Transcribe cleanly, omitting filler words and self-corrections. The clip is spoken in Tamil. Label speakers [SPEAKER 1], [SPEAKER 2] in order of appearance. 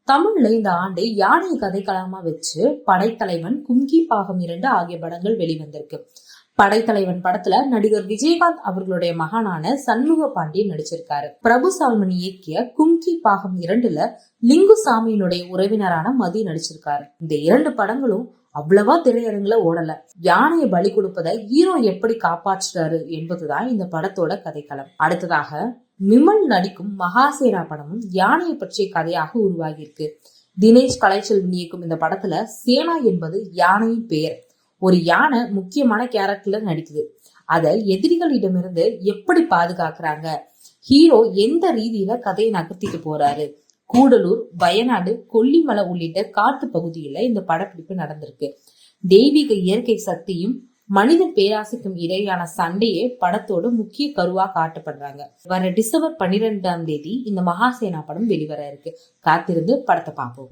[SPEAKER 1] தமிழ்ல இந்த ஆண்டு யானை கதைக்களமா வச்சு படைத்தலைவன், கும்கி பாகம் 2 ஆகிய படங்கள் வெளிவந்திருக்கு. படைத்தலைவன் படத்துல நடிகர் விஜயகாந்த் அவர்களுடைய மகனான சண்முக பாண்டியன் நடிச்சிருக்காரு. பிரபு சால்மன் இயக்கிய கும்கி பாகம் 2ல லிங்குசாமியினுடைய உறவினரான மதி நடிச்சிருக்காரு. இந்த 2 படங்களும் அவ்வளவா திரையரங்குல ஓடல. யானையை பலி கொடுப்பதை ஹீரோ எப்படி காப்பாற்றுறாரு என்பதுதான் இந்த படத்தோட கதைக்களம். அடுத்ததாக விமல் நடிக்கும் மகாசேனா படமும் யானையை பற்றிய கதையாக உருவாகி இருக்கு. தினேஷ் கலைச்செல்வன் இயக்கும் இந்த படத்துல சேனா என்பது யானையின் பெயர். ஒரு யானை முக்கியமான கேரக்டர்ல நடிக்குது. அதை எதிரிகளிடமிருந்து எப்படி பாதுகாக்கிறாங்க, ஹீரோ எந்த ரீதியில கதையை நகர்த்திட்டு போறாரு, கூடலூர், வயநாடு, கொல்லிமலை உள்ளிட்ட காட்டு பகுதியில இந்த படப்பிடிப்பு நடந்திருக்கு. தெய்வீக இயற்கை சக்தியும் மனிதன் பேராசைக்கும் இடையான சண்டையே படத்தோட முக்கிய கருவா காட்டப்படுறாங்க. வர டிசம்பர் 12ஆம் தேதி இந்த மகாசேனா படம் வெளிவர இருக்கு. காத்திருந்து படத்தை பார்ப்போம்.